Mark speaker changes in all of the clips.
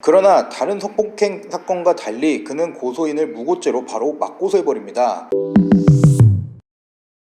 Speaker 1: 그러나 다른 성폭행 사건과 달리 그는 고소인을 무고죄로 바로 맞고소해버립니다.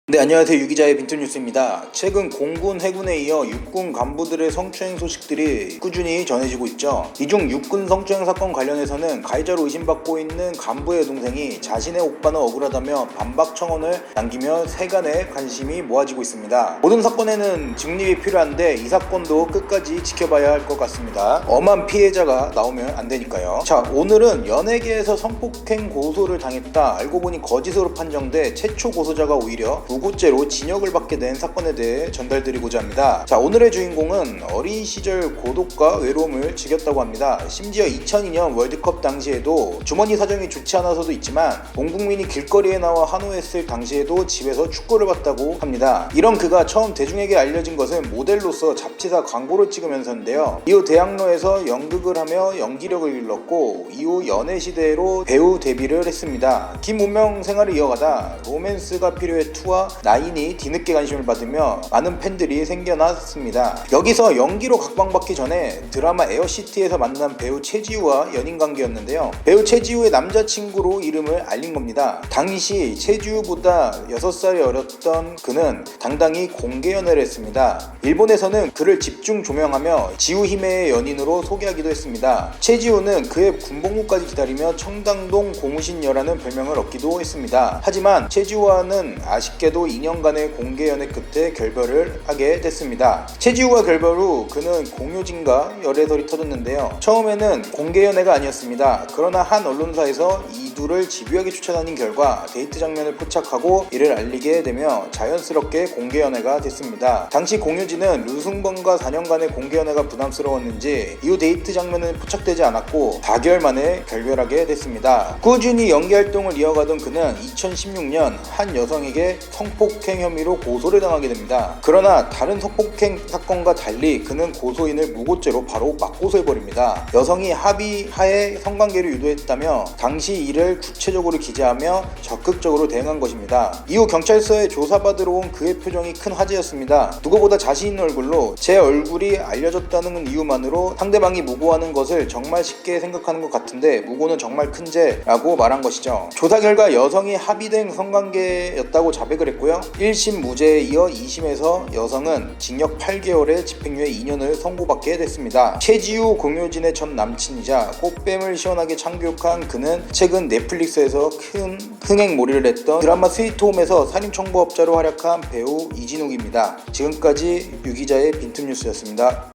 Speaker 1: 네, 안녕하세요. 유기자의 빈투뉴스입니다. 최근 공군 해군에 이어 육군 간부들의 성추행 소식들이 꾸준히 전해지고 있죠. 이 중 육군 성추행 사건 관련해서는 가해자로 의심받고 있는 간부의 여동생이 자신의 오빠는 억울하다며 반박 청원을 남기며 세간의 관심이 모아지고 있습니다. 모든 사건에는 증립이 필요한데 이 사건도 끝까지 지켜봐야 할 것 같습니다. 엄한 피해자가 나오면 안 되니까요. 자, 오늘은 연예계에서 성폭행 고소를 당했다 알고 보니 거짓으로 판정돼 최초 고소자가 오히려 무고죄로 징역을 받게 된 사건에 대해 전달드리고자 합니다. 자, 오늘의 주인공은 어린 시절 고독과 외로움을 즐겼다고 합니다. 심지어 2002년 월드컵 당시에도 주머니 사정이 좋지 않아서도 있지만 온 국민이 길거리에 나와 환호했을 당시에도 집에서 축구를 봤다고 합니다. 이런 그가 처음 대중에게 알려진 것은 모델로서 잡지사 광고를 찍으면서인데요. 이후 대학로에서 연극을 하며 연기력을 길렀고 이후 연애시대로 배우 데뷔를 했습니다. 긴 무명 생활을 이어가다 로맨스가 필요해 2와 나인이 뒤늦게 관심을 받으며 많은 팬들이 생겨났습니다. 여기서 연기로 각광받기 전에 드라마 에어시티에서 만난 배우 최지우와 연인관계였는데요. 배우 최지우의 남자친구로 이름을 알린 겁니다. 당시 최지우보다 6살이 어렸던 그는 당당히 공개 연애를 했습니다. 일본에서는 그를 집중 조명하며 지우히메의 연인으로 소개하기도 했습니다. 최지우는 그의 군복무까지 기다리며 청담동 고무신녀라는 별명을 얻기도 했습니다. 하지만 최지우와는 아쉽게도 2년간의 공개 연애 끝에 결별을 하게 됐습니다. 최지우와 결별 후 그는 공효진과 열애설이 터졌는데요. 처음에는 공개 연애가 아니었습니다. 그러나 한 언론사에서 이 둘을 집요하게 쫓아다닌 결과 데이트 장면을 포착하고 이를 알리게 되며 자연스럽게 공개 연애가 됐습니다. 당시 공효진은 류승범과 4년간의 공개 연애가 부담스러웠는지 이후 데이트 장면은 포착되지 않았고 4개월 만에 결별하게 됐습니다. 꾸준히 연기 활동을 이어가던 그는 2016년 한 여성에게 성폭행 혐의로 고소를 당하게 됩니다. 그러나 다른 성폭행 사건과 달리 그는 고소인을 무고죄로 바로 맞고소해버립니다. 여성이 합의하에 성관계를 유도했다며 당시 이를 구체적으로 기재하며 적극적으로 대응한 것입니다. 이후 경찰서에 조사받으러 온 그의 표정이 큰 화제였습니다. 누구보다 자신 있는 얼굴로 제 얼굴이 알려졌다는 이유만으로 상대방이 무고하는 것을 정말 쉽게 생각하는 것 같은데 무고는 정말 큰 죄라고 말한 것이죠. 조사 결과 여성이 합의된 성관계였다고 자백을 했고요. 1심 무죄에 이어 2심에서 여성은 징역 8개월에 집행유예 2년을 선고받게 됐습니다. 최지우 공효진의 전 남친이자 꽃뱀을 시원하게 창교육한 그는 최근 넷플릭스에서 큰 흥행몰이를 했던 드라마 스위트홈에서 살인청부업자로 활약한 배우 이진욱입니다. 지금까지 유기자의 빈틈뉴스였습니다.